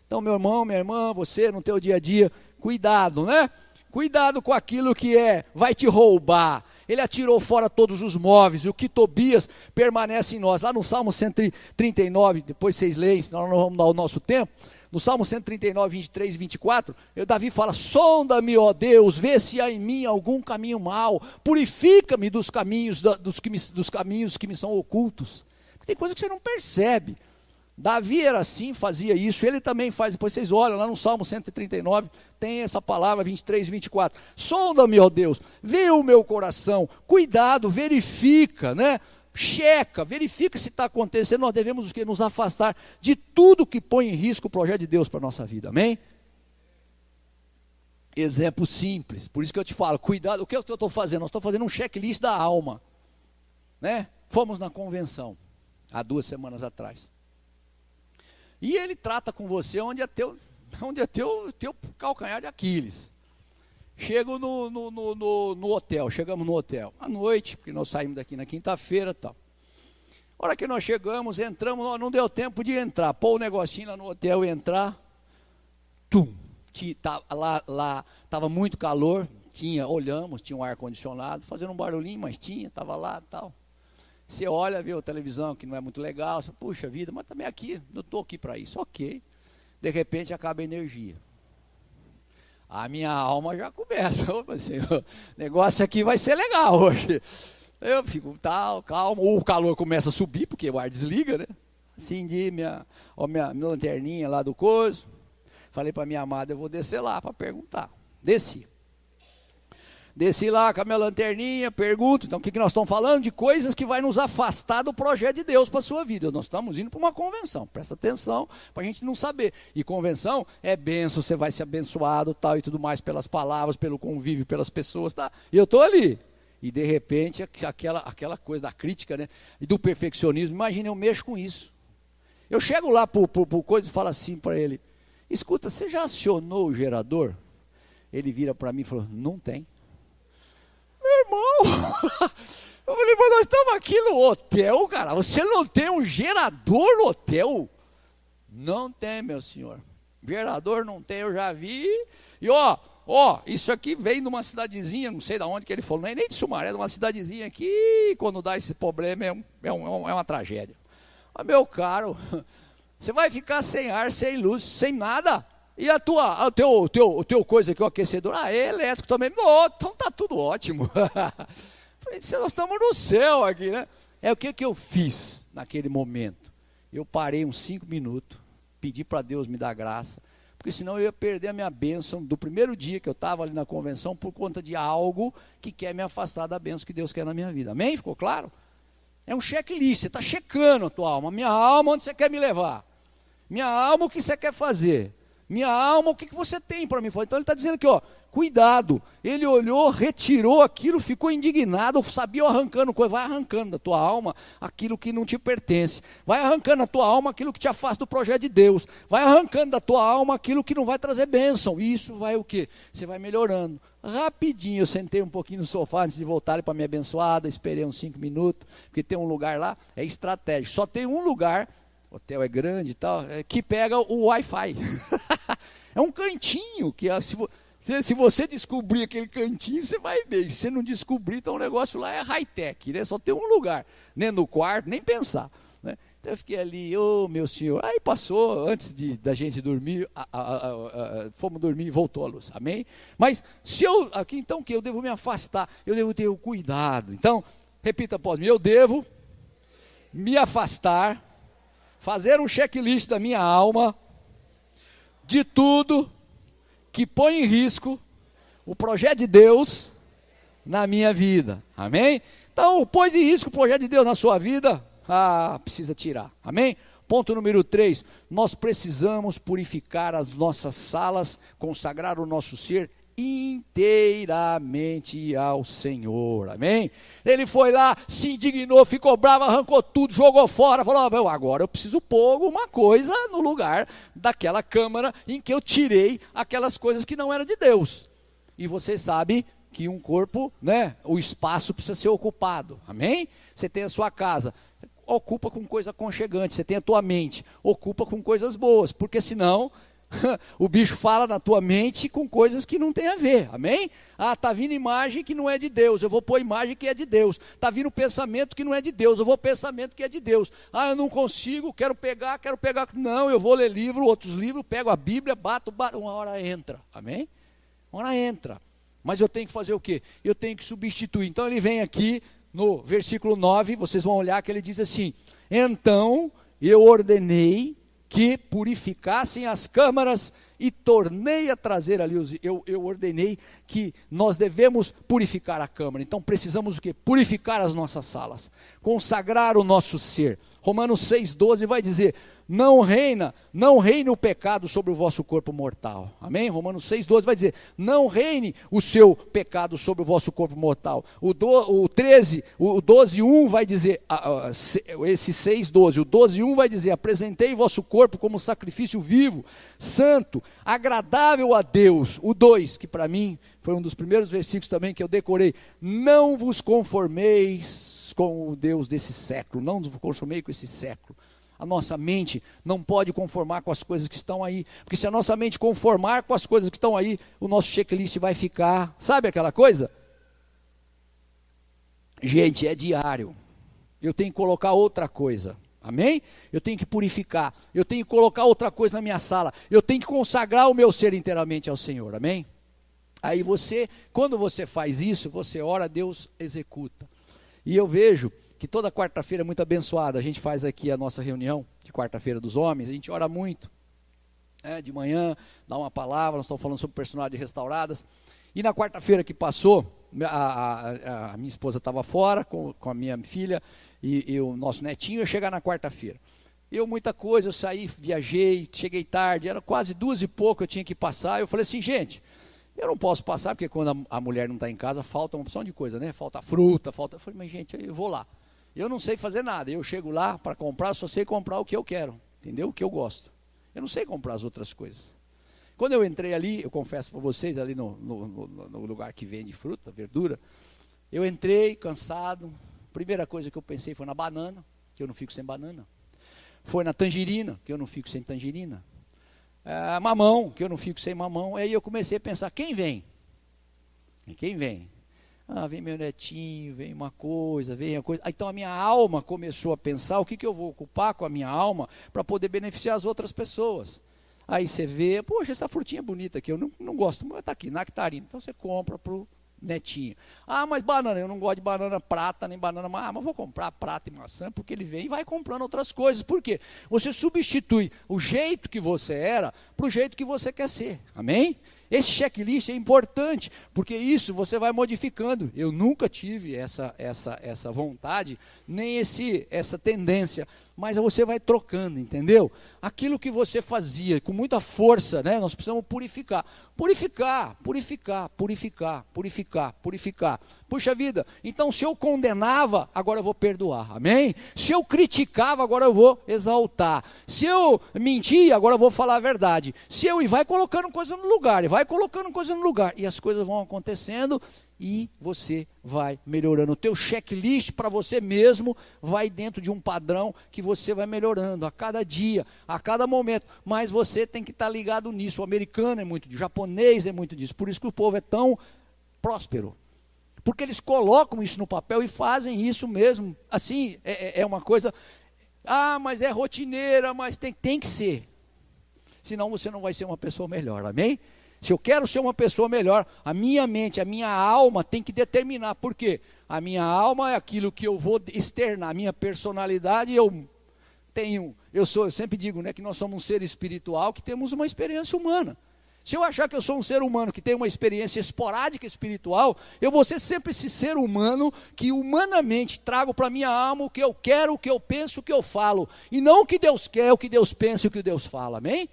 Então meu irmão, minha irmã, você no teu dia a dia, cuidado, né? Cuidado com aquilo que vai te roubar. Ele atirou fora todos os móveis, e o que Tobias permanece em nós. Lá no Salmo 139, depois vocês leem, senão não vamos dar o nosso tempo. No Salmo 139, 23 e 24, Davi fala, sonda-me, ó Deus, vê se há em mim algum caminho mau, purifica-me dos caminhos que me são ocultos. Porque tem coisa que você não percebe. Davi era assim, fazia isso, ele também faz, depois vocês olham lá no Salmo 139, tem essa palavra 23 e 24, sonda-me, ó Deus, vê o meu coração, cuidado, verifica, né? Checa, verifica se está acontecendo, nós devemos nos afastar de tudo que põe em risco o projeto de Deus para a nossa vida, amém? Exemplo simples, por isso que eu te falo, cuidado, o que eu estou fazendo? Nós estamos fazendo um checklist da alma, né? Fomos na convenção, há 2 semanas atrás. E ele trata com você onde é teu calcanhar de Aquiles. Chego no hotel, chegamos no hotel, à noite, porque nós saímos daqui na quinta-feira e tal. A hora que nós chegamos, entramos, não deu tempo de entrar, pôr o negocinho lá no hotel e entrar. Lá estava muito calor, olhamos, tinha um ar-condicionado, fazendo um barulhinho, mas estava lá e tal. Você olha, vê a televisão que não é muito legal, você, puxa vida, mas também aqui, não estou aqui para isso, ok. De repente acaba a energia. A minha alma já começa, opa, senhor, o negócio aqui vai ser legal hoje. Eu fico calmo, o calor começa a subir, porque o ar desliga, né? Acendi minha lanterninha lá do coiso. Falei para minha amada, eu vou descer lá para perguntar. Desci lá com a minha lanterninha, pergunto. Então o que nós estamos falando? De coisas que vai nos afastar do projeto de Deus para a sua vida. Nós estamos indo para uma convenção, presta atenção para a gente não saber. E convenção é bênção, você vai ser abençoado tal, e tudo mais pelas palavras, pelo convívio, pelas pessoas, tá? E eu estou ali. E de repente aquela coisa da crítica, né? E do perfeccionismo, imagina, eu mexo com isso. Eu chego lá por coisa e falo assim para ele, escuta, você já acionou o gerador? Ele vira para mim e falou, não tem. Meu irmão, eu falei, mas nós estamos aqui no hotel, cara, você não tem um gerador no hotel? Não tem, meu senhor, gerador não tem, eu já vi, e isso aqui vem de uma cidadezinha, não sei de onde que ele falou, nem de Sumaré, de uma cidadezinha que quando dá esse problema é uma tragédia. Mas, meu caro, você vai ficar sem ar, sem luz, sem nada. E o teu coisa aqui, o aquecedor, é elétrico também. Não, então tá tudo ótimo. Falei, nós estamos no céu aqui, né? O que eu fiz naquele momento? Eu parei uns 5 minutos, pedi para Deus me dar graça, porque senão eu ia perder a minha bênção do primeiro dia que eu estava ali na convenção por conta de algo que quer me afastar da bênção que Deus quer na minha vida. Amém? Ficou claro? É um checklist, você está checando a tua alma. Minha alma, onde você quer me levar? Minha alma, o que você quer fazer? Minha alma, o que você tem para mim fazer? Então ele está dizendo aqui, cuidado. Ele olhou, retirou aquilo, ficou indignado, sabia arrancando coisa. Vai arrancando da tua alma aquilo que não te pertence. Vai arrancando da tua alma aquilo que te afasta do projeto de Deus. Vai arrancando da tua alma aquilo que não vai trazer bênção. E isso vai o quê? Você vai melhorando. Rapidinho, eu sentei um pouquinho no sofá antes de voltar para minha abençoada, esperei uns 5 minutos, porque tem um lugar lá, é estratégico. Só tem um lugar, o hotel é grande e tal, que pega o Wi-Fi. É um cantinho que se você descobrir aquele cantinho, você vai ver. Se você não descobrir, então o negócio lá é high-tech, né? Só tem um lugar, nem no quarto, nem pensar, né? Então eu fiquei ali, meu senhor. Aí passou, antes da gente dormir, fomos dormir e voltou a luz, amém? Mas aqui então que eu devo me afastar, eu devo ter o cuidado. Então, repita após mim, eu devo me afastar, fazer um checklist da minha alma, de tudo que põe em risco o projeto de Deus na minha vida, amém? Então, pôs em risco o projeto de Deus na sua vida, precisa tirar, amém? Ponto número 3, nós precisamos purificar as nossas salas, consagrar o nosso ser inteiramente ao Senhor, amém? Ele foi lá, se indignou, ficou bravo, arrancou tudo, jogou fora, falou, agora eu preciso pôr alguma coisa no lugar daquela câmara em que eu tirei aquelas coisas que não eram de Deus. E você sabe que um corpo, né, o espaço precisa ser ocupado, amém? Você tem a sua casa, ocupa com coisa aconchegante, você tem a tua mente, ocupa com coisas boas, porque senão o bicho fala na tua mente com coisas que não tem a ver, amém? Está vindo imagem que não é de Deus, eu vou pôr imagem que é de Deus. Está vindo pensamento que não é de Deus, eu vou pensamento que é de Deus. Eu não consigo, quero pegar, não, eu vou ler livro, outros livros, pego a Bíblia, bato, uma hora entra, amém? Uma hora entra, mas eu tenho que fazer o quê? Eu tenho que substituir. Então ele vem aqui no versículo 9, vocês vão olhar que ele diz assim, então eu ordenei que purificassem as câmaras e tornei a trazer ali eu ordenei que nós devemos purificar a câmara. Então precisamos o quê? Purificar as nossas salas, consagrar o nosso ser. Romanos 6,12 vai dizer, não reine o pecado sobre o vosso corpo mortal, amém? Romanos 6,12 vai dizer, não reine o seu pecado sobre o vosso corpo mortal. O 12,1 vai dizer, esse 6,12, o 12,1 vai dizer, apresentei vosso corpo como sacrifício vivo, santo, agradável a Deus. O 2, que para mim foi um dos primeiros versículos também que eu decorei, não vos conformeis com o Deus desse século, não vos conformei com esse século. A nossa mente não pode conformar com as coisas que estão aí, porque se a nossa mente conformar com as coisas que estão aí, o nosso checklist vai ficar, sabe aquela coisa? Gente, é diário, eu tenho que colocar outra coisa, amém? Eu tenho que purificar, eu tenho que colocar outra coisa na minha sala, eu tenho que consagrar o meu ser inteiramente ao Senhor, amém? Aí quando você faz isso, você ora, Deus executa. E eu vejo que toda quarta-feira é muito abençoada, a gente faz aqui a nossa reunião de quarta-feira dos homens, a gente ora muito, de manhã, dá uma palavra, nós estamos falando sobre personalidades restauradas, e na quarta-feira que passou, a minha esposa estava fora com a minha filha e o nosso netinho ia chegar na quarta-feira. Muita coisa, eu saí, viajei, cheguei tarde, era quase 2 e pouco, eu tinha que passar, eu falei assim, gente, eu não posso passar, porque quando a mulher não está em casa, falta uma opção de coisa, né? Falta fruta, eu falei, mas gente, eu vou lá. Eu não sei fazer nada, eu chego lá para comprar, só sei comprar o que eu quero, entendeu? O que eu gosto. Eu não sei comprar as outras coisas. Quando eu entrei ali, eu confesso para vocês, ali no lugar que vende fruta, verdura, eu entrei cansado, primeira coisa que eu pensei foi na banana, que eu não fico sem banana. Foi na tangerina, que eu não fico sem tangerina. mamão, que eu não fico sem mamão. Aí eu comecei a pensar, quem vem? Quem vem? Vem meu netinho, vem uma coisa, vem a coisa. Então a minha alma começou a pensar o que eu vou ocupar com a minha alma para poder beneficiar as outras pessoas. Aí você vê, poxa, essa frutinha bonita aqui, eu não gosto, mas está aqui, nectarina. Então você compra para o netinho. Mas banana, eu não gosto de banana prata, nem banana, mas vou comprar prata e maçã, porque ele vem e vai comprando outras coisas. Por quê? Você substitui o jeito que você era para o jeito que você quer ser. Amém? Esse checklist é importante, porque isso você vai modificando. Eu nunca tive essa vontade, nem essa tendência, mas você vai trocando, entendeu? Aquilo que você fazia com muita força, né? Nós precisamos purificar. Purificar. Puxa vida, então se eu condenava, agora eu vou perdoar, amém? Se eu criticava, agora eu vou exaltar. Se eu mentia, agora eu vou falar a verdade. E vai colocando coisa no lugar, e as coisas vão acontecendo, e você vai melhorando. O teu checklist para você mesmo vai dentro de um padrão que você vai melhorando a cada dia, a cada momento. Mas você tem que estar ligado nisso. O americano é muito disso, o japonês é muito disso. Por isso que o povo é tão próspero. Porque eles colocam isso no papel e fazem isso mesmo. Assim, é uma coisa... mas é rotineira, mas tem que ser. Senão você não vai ser uma pessoa melhor, amém? Se eu quero ser uma pessoa melhor, a minha mente, a minha alma tem que determinar. Por quê? A minha alma é aquilo que eu vou externar. A minha personalidade, eu sempre digo, né, que nós somos um ser espiritual que temos uma experiência humana. Se eu achar que eu sou um ser humano que tem uma experiência esporádica espiritual, eu vou ser sempre esse ser humano que humanamente trago para a minha alma o que eu quero, o que eu penso, o que eu falo. E não o que Deus quer, o que Deus pensa e o que Deus fala, amém?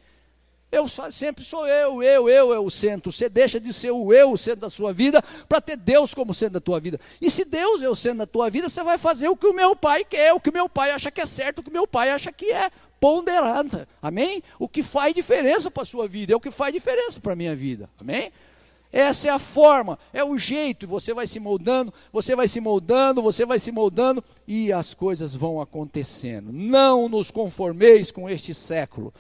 Eu sempre sou eu é o centro. Você deixa de ser o centro da sua vida para ter Deus como centro da tua vida. E se Deus é o centro da tua vida, você vai fazer o que o meu pai quer, o que o meu pai acha que é certo, o que o meu pai acha que é ponderado. Amém? O que faz diferença para a sua vida é o que faz diferença para a minha vida. Amém? Essa é a forma, é o jeito, você vai se moldando, e as coisas vão acontecendo. Não nos conformeis com este século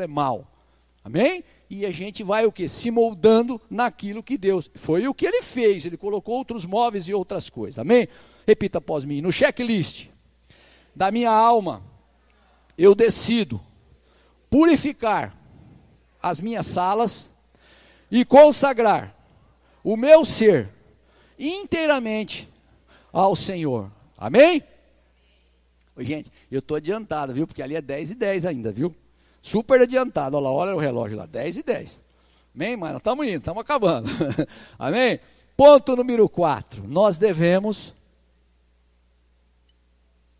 é mau, amém? E a gente vai o quê? Se moldando naquilo que Deus, foi o que Ele fez, Ele colocou outros móveis e outras coisas, amém? Repita após mim, no checklist da minha alma, eu decido purificar as minhas salas, e consagrar o meu ser inteiramente ao Senhor. Amém? Gente, eu estou adiantado, viu? Porque ali é 10:10 ainda, viu? Super adiantado. Olha lá, olha o relógio lá, 10:10. Amém, mano? Estamos indo, estamos acabando. Amém? Ponto número 4. Nós devemos...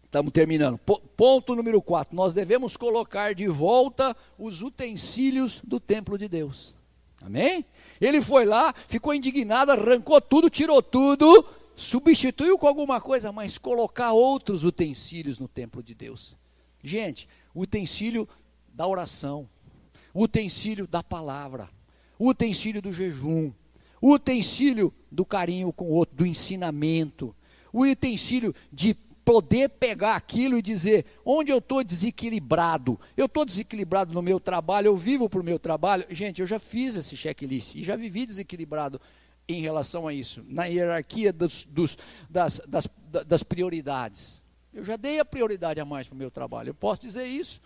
Estamos terminando. Ponto número 4. Nós devemos colocar de volta os utensílios do templo de Deus. Amém? Ele foi lá, ficou indignado, arrancou tudo, tirou tudo, substituiu com alguma coisa, mas colocar outros utensílios no templo de Deus. Gente, o utensílio da oração, o utensílio da palavra, o utensílio do jejum, o utensílio do carinho com o outro, do ensinamento, o utensílio de poder pegar aquilo e dizer, onde eu estou desequilibrado no meu trabalho, eu vivo para o meu trabalho. Gente, eu já fiz esse checklist e já vivi desequilibrado em relação a isso, na hierarquia das prioridades. Eu já dei a prioridade a mais para o meu trabalho, eu posso dizer isso.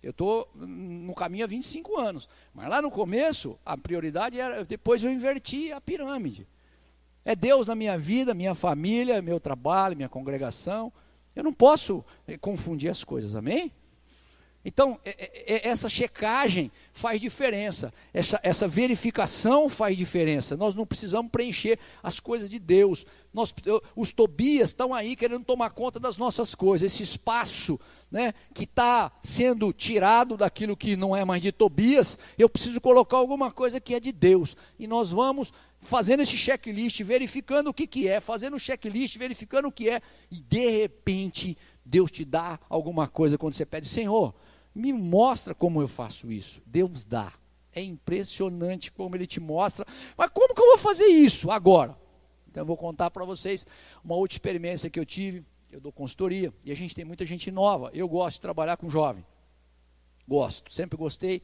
Eu estou no caminho há 25 anos, mas lá no começo, a prioridade era, depois eu inverti a pirâmide. É Deus na minha vida, minha família, meu trabalho, minha congregação. Eu não posso confundir as coisas, amém? Então, essa checagem faz diferença, essa verificação faz diferença. Nós não precisamos preencher as coisas de Deus. Os Tobias estão aí querendo tomar conta das nossas coisas. Esse espaço, né, que está sendo tirado daquilo que não é mais de Tobias, eu preciso colocar alguma coisa que é de Deus. E nós vamos fazendo esse checklist, verificando o que é, fazendo o checklist, verificando o que é, e de repente Deus te dá alguma coisa quando você pede, Senhor, me mostra como eu faço isso. Deus dá. É impressionante como Ele te mostra. Mas como que eu vou fazer isso agora? Então eu vou contar para vocês uma outra experiência que eu tive. Eu dou consultoria e a gente tem muita gente nova. Eu gosto de trabalhar com jovem. Gosto, sempre gostei.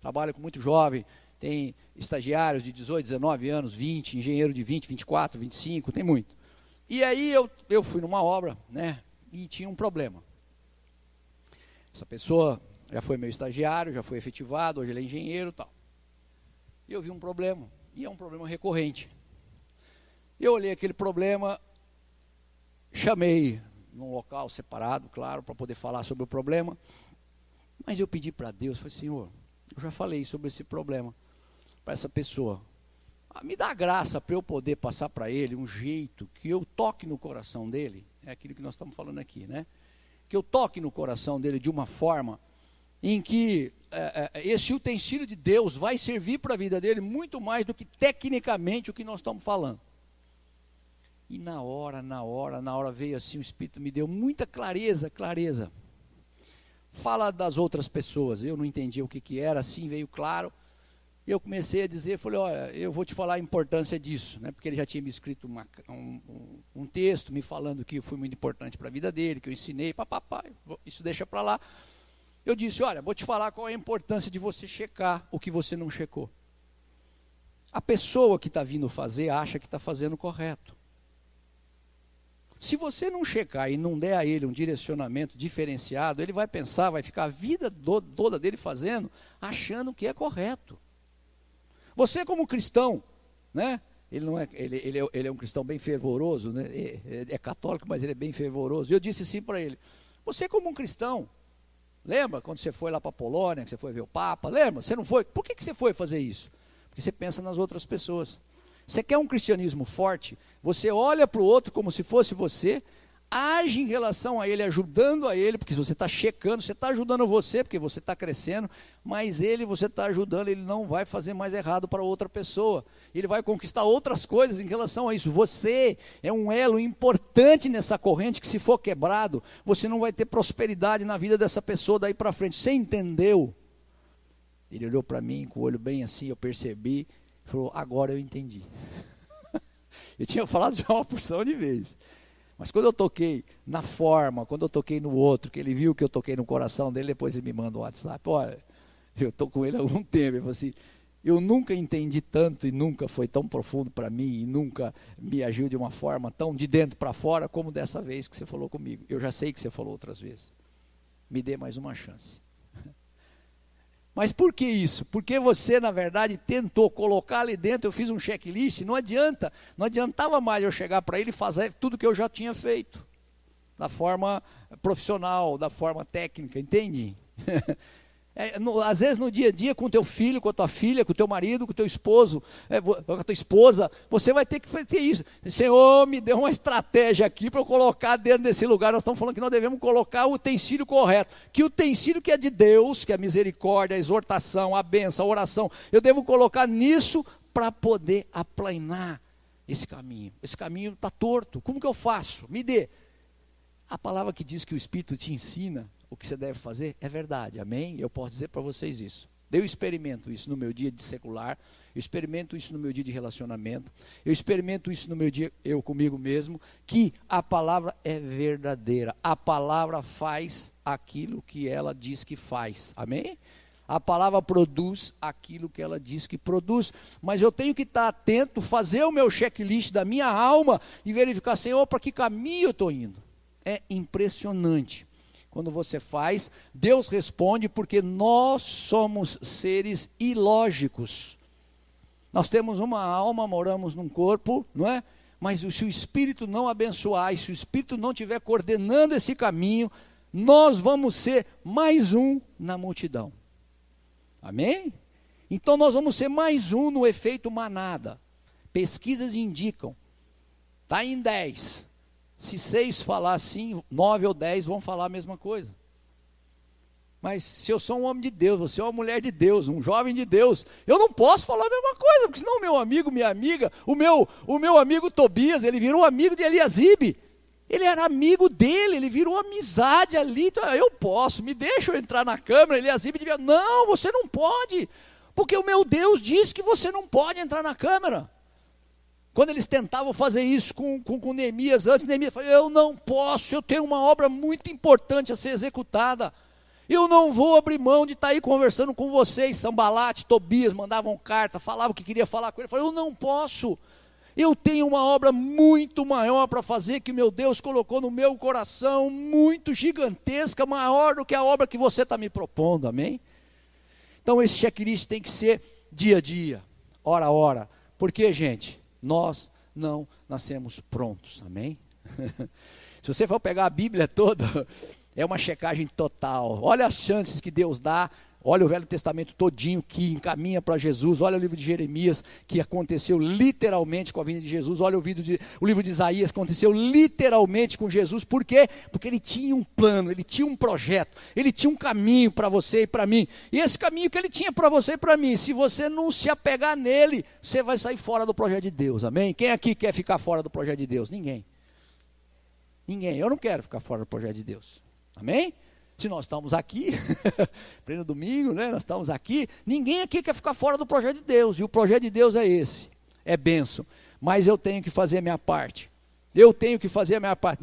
trabalho com muito jovem, tem estagiários de 18, 19 anos, 20, engenheiro de 20, 24, 25, tem muito. E aí eu fui numa obra, né, e tinha um problema. Essa pessoa já foi meu estagiário, já foi efetivado, hoje ele é engenheiro e tal. E eu vi um problema, e é um problema recorrente. Eu olhei aquele problema, chamei num local separado, claro, para poder falar sobre o problema. Mas eu pedi para Deus, falei, Senhor, eu já falei sobre esse problema para essa pessoa. Me dá graça para eu poder passar para ele um jeito que eu toque no coração dele, é aquilo que nós estamos falando aqui, né? Que eu toque no coração dele de uma forma em que esse utensílio de Deus vai servir para a vida dele muito mais do que tecnicamente o que nós estamos falando. E na hora veio assim, o Espírito me deu muita clareza. Fala das outras pessoas, eu não entendi o que era, assim veio claro. Eu comecei a dizer, falei, olha, eu vou te falar a importância disso, né? Porque ele já tinha me escrito um texto, me falando que eu fui muito importante para a vida dele, que eu ensinei, isso deixa para lá. Eu disse, olha, vou te falar qual é a importância de você checar o que você não checou. A pessoa que está vindo fazer, acha que está fazendo correto. Se você não checar e não der a ele um direcionamento diferenciado, ele vai pensar, vai ficar a vida toda dele fazendo, achando que é correto. Você como cristão, né? Ele é um cristão bem fervoroso, né? É católico, mas ele é bem fervoroso. E eu disse assim para ele, você como um cristão, lembra quando você foi lá para a Polônia, que você foi ver o Papa, lembra? Você não foi? Por que você foi fazer isso? Porque você pensa nas outras pessoas. Você quer um cristianismo forte? Você olha para o outro como se fosse você, age em relação a ele, ajudando a ele, porque você está checando, você está ajudando você, porque você está crescendo, mas você está ajudando, ele não vai fazer mais errado para outra pessoa. Ele vai conquistar outras coisas em relação a isso. Você é um elo importante nessa corrente que, se for quebrado, você não vai ter prosperidade na vida dessa pessoa daí para frente. Você entendeu? Ele olhou para mim com o olho bem assim, eu percebi, falou, agora eu entendi. Eu tinha falado já uma porção de vezes. Mas quando eu toquei na forma, quando eu toquei no outro, que ele viu que eu toquei no coração dele, depois ele me manda um WhatsApp, olha, eu estou com ele há algum tempo, ele falou assim, eu nunca entendi tanto e nunca foi tão profundo para mim e nunca me agiu de uma forma tão de dentro para fora como dessa vez que você falou comigo. Eu já sei que você falou outras vezes. Me dê mais uma chance. Mas por que isso? Porque você, na verdade, tentou colocar ali dentro, eu fiz um checklist, não adiantava mais eu chegar para ele e fazer tudo que eu já tinha feito, da forma profissional, da forma técnica, entende? Às vezes no dia a dia, com o teu filho, com a tua filha, com o teu marido, com o teu esposo, com a tua esposa, você vai ter que fazer isso. Senhor, me deu uma estratégia aqui para eu colocar dentro desse lugar. Nós estamos falando que nós devemos colocar o utensílio correto, que o utensílio que é de Deus, que é a misericórdia, a exortação, a bênção, a oração, eu devo colocar nisso para poder aplanar esse caminho. Esse caminho está torto, como que eu faço? Me dê. A palavra que diz que o Espírito te ensina o que você deve fazer é verdade, amém? Eu posso dizer para vocês isso. Eu experimento isso no meu dia de secular, eu experimento isso no meu dia de relacionamento, eu experimento isso no meu dia, eu comigo mesmo, que a palavra é verdadeira, a palavra faz aquilo que ela diz que faz, amém? A palavra produz aquilo que ela diz que produz, mas eu tenho que estar atento, fazer o meu checklist da minha alma e verificar, Senhor, para que caminho eu estou indo. É impressionante. Quando você faz, Deus responde, porque nós somos seres ilógicos. Nós temos uma alma, moramos num corpo, não é? Mas se o Espírito não abençoar, e se o Espírito não estiver coordenando esse caminho, nós vamos ser mais um na multidão. Amém? Então nós vamos ser mais um no efeito manada. Pesquisas indicam, está em 10. Se 6 falar assim, 9 ou 10 vão falar a mesma coisa. Mas se eu sou um homem de Deus, você é uma mulher de Deus, um jovem de Deus, eu não posso falar a mesma coisa, porque senão o meu amigo, minha amiga, o meu amigo Tobias, ele virou amigo de Eliasibe. Ele era amigo dele, ele virou amizade ali, então eu posso, me deixa eu entrar na câmara, Eliasibe devia, não, você não pode, porque o meu Deus diz que você não pode entrar na câmara. Quando eles tentavam fazer isso com Neemias, antes Neemias falou, eu não posso, eu tenho uma obra muito importante a ser executada. Eu não vou abrir mão de estar aí conversando com vocês. Sanbalate, Tobias mandavam carta, falavam que queria falar com ele. Eu falei, eu não posso. Eu tenho uma obra muito maior para fazer, que meu Deus colocou no meu coração, muito gigantesca, maior do que a obra que você está me propondo, amém? Então esse checklist tem que ser dia a dia, hora a hora. Porque, gente, nós não nascemos prontos, amém? Se você for pegar a Bíblia toda, é uma checagem total. Olha as chances que Deus dá. Olha o Velho Testamento todinho que encaminha para Jesus. Olha o livro de Jeremias, que aconteceu literalmente com a vinda de Jesus. Olha o livro de Isaías, que aconteceu literalmente com Jesus. Por quê? Porque ele tinha um plano, ele tinha um projeto, ele tinha um caminho para você e para mim. E esse caminho que ele tinha para você e para mim, se você não se apegar nele, você vai sair fora do projeto de Deus, amém? Quem aqui quer ficar fora do projeto de Deus? Ninguém. Ninguém. Eu não quero ficar fora do projeto de Deus, amém? Se nós estamos aqui, pleno domingo, né? Nós estamos aqui, ninguém aqui quer ficar fora do projeto de Deus, e o projeto de Deus é esse, é bênção, mas eu tenho que fazer a minha parte,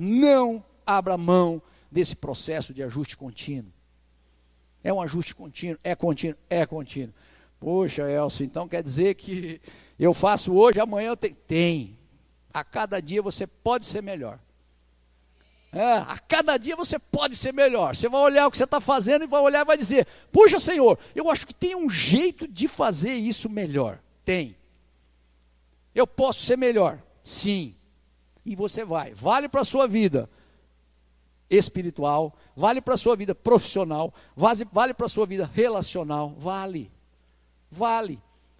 não abra mão desse processo de ajuste contínuo, é um ajuste contínuo, é contínuo, poxa Elcio, então quer dizer que eu faço hoje, amanhã eu tenho, a cada dia você pode ser melhor. A cada dia você pode ser melhor. Você vai olhar o que você está fazendo e vai olhar e vai dizer, puxa Senhor, eu acho que tem um jeito de fazer isso melhor. Tem. Eu posso ser melhor? Sim. E você vai. Vale para a sua vida espiritual, vale para a sua vida profissional, vale para a sua vida relacional, vale.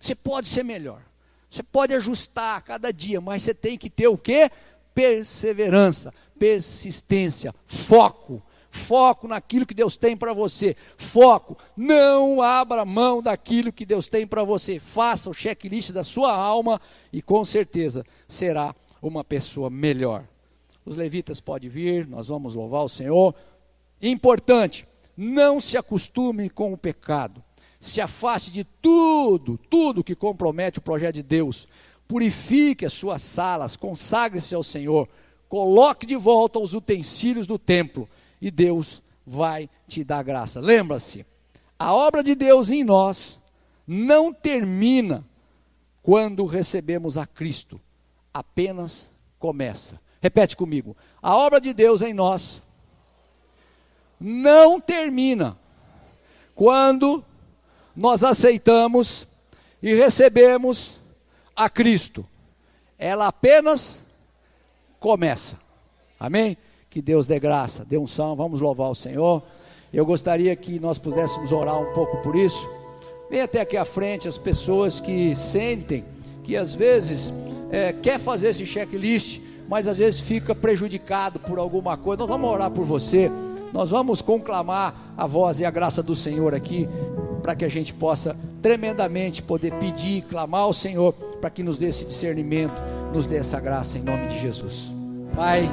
Você pode ser melhor. Você pode ajustar a cada dia, mas você tem que ter o quê? Perseverança, persistência, foco naquilo que Deus tem para você, não abra mão daquilo que Deus tem para você, faça o checklist da sua alma e com certeza será uma pessoa melhor. Os levitas podem vir, nós vamos louvar o Senhor. Importante, não se acostume com o pecado, se afaste de tudo que compromete o projeto de Deus, purifique as suas salas, consagre-se ao Senhor, coloque de volta os utensílios do templo e Deus vai te dar graça. Lembra-se, a obra de Deus em nós não termina quando recebemos a Cristo, apenas começa. Repete comigo, a obra de Deus em nós não termina quando nós aceitamos e recebemos a Cristo, ela apenas começa, amém? Que Deus dê graça, dê unção, vamos louvar o Senhor. Eu gostaria que nós pudéssemos orar um pouco por isso. Vem até aqui à frente as pessoas que sentem que às vezes quer fazer esse checklist, mas às vezes fica prejudicado por alguma coisa. Nós vamos orar por você, nós vamos conclamar a voz e a graça do Senhor aqui, para que a gente possa tremendamente poder pedir, clamar ao Senhor, para que nos dê esse discernimento, nos dê essa graça em nome de Jesus. Pai,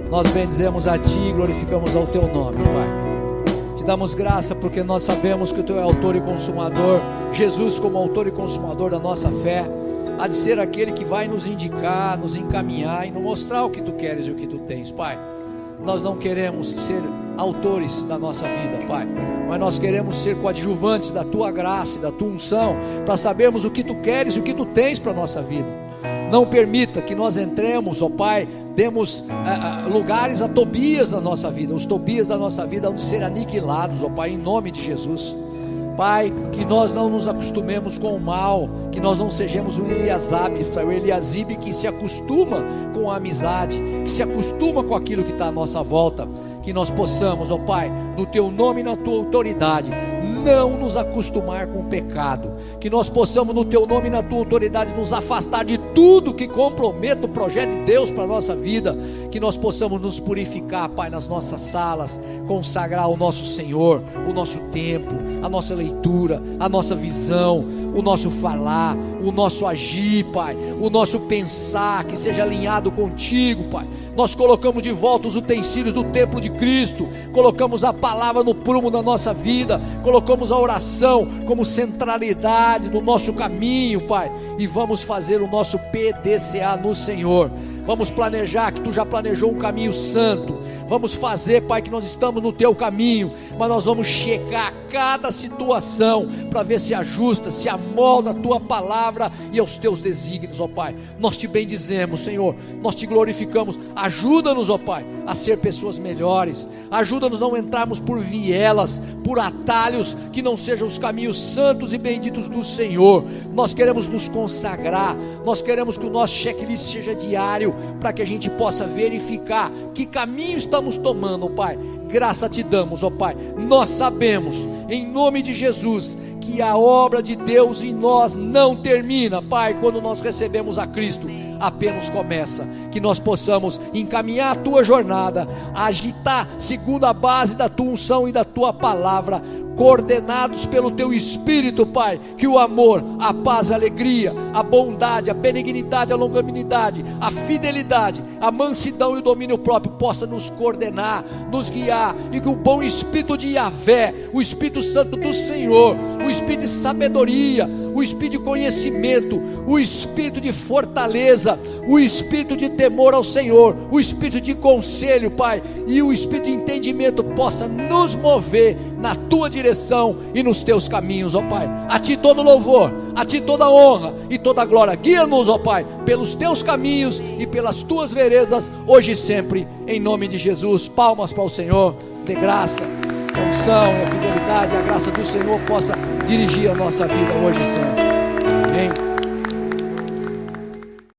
nós bendizemos a Ti e glorificamos ao Teu nome, Pai. Te damos graça porque nós sabemos que o Teu é autor e consumador, Jesus como autor e consumador da nossa fé, há de ser aquele que vai nos indicar, nos encaminhar e nos mostrar o que Tu queres e o que Tu tens, Pai. Nós não queremos ser autores da nossa vida, Pai, mas nós queremos ser coadjuvantes da Tua graça e da Tua unção, para sabermos o que Tu queres e o que Tu tens para a nossa vida. Não permita que nós entremos, ó Pai, demos lugares a Tobias na nossa vida. Os Tobias da nossa vida vão ser aniquilados, ó Pai, em nome de Jesus. Pai, que nós não nos acostumemos com o mal, que nós não sejamos um Eliasibe que se acostuma com a amizade, que se acostuma com aquilo que está à nossa volta, que nós possamos, ó Pai, no Teu nome e na Tua autoridade, não nos acostumar com o pecado, que nós possamos no Teu nome e na Tua autoridade nos afastar de tudo que comprometa o projeto de Deus para a nossa vida, que nós possamos nos purificar, Pai, nas nossas salas, consagrar ao nosso Senhor o nosso tempo, a nossa leitura, a nossa visão, o nosso falar, o nosso agir, Pai, o nosso pensar, que seja alinhado contigo, Pai. Nós colocamos de volta os utensílios do templo de Cristo, colocamos a palavra no prumo da nossa vida, colocamos a oração como centralidade do nosso caminho, Pai, e vamos fazer o nosso PDCA no Senhor. Vamos planejar, que Tu já planejou um caminho santo, vamos fazer, Pai, que nós estamos no teu caminho, mas nós vamos checar cada situação, para ver se ajusta, se amolda a tua palavra e aos teus desígnios, ó Pai. Nós te bendizemos, Senhor, nós te glorificamos. Ajuda-nos, ó Pai, a ser pessoas melhores. Ajuda-nos a não entrarmos por vielas, por atalhos que não sejam os caminhos santos e benditos do Senhor. Nós queremos nos consagrar, nós queremos que o nosso checklist seja diário, para que a gente possa verificar que caminho estamos tomando, ó Pai. Graça te damos, ó Pai. Nós sabemos, em nome de Jesus, que a obra de Deus em nós não termina, Pai, quando nós recebemos a Cristo, apenas começa. Que nós possamos encaminhar a tua jornada, agitar segundo a base da tua unção e da tua palavra, coordenados pelo teu Espírito, Pai. Que o amor, a paz, a alegria, a bondade, a benignidade, a longanimidade, a fidelidade, a mansidão e o domínio próprio possa nos coordenar, nos guiar, e que o bom Espírito de Yahvé, o Espírito Santo do Senhor, o Espírito de sabedoria, o Espírito de conhecimento, o Espírito de fortaleza, o Espírito de temor ao Senhor, o Espírito de conselho, Pai, e o Espírito de entendimento possa nos mover na tua direção e nos teus caminhos, ó Pai. A ti todo louvor, a ti toda honra e toda glória. Guia-nos, ó Pai, pelos teus caminhos e pelas tuas veredas, hoje e sempre, em nome de Jesus. Palmas para o Senhor. Dê graça, a unção e a fidelidade, a graça do Senhor possa dirigir a nossa vida hoje e sempre.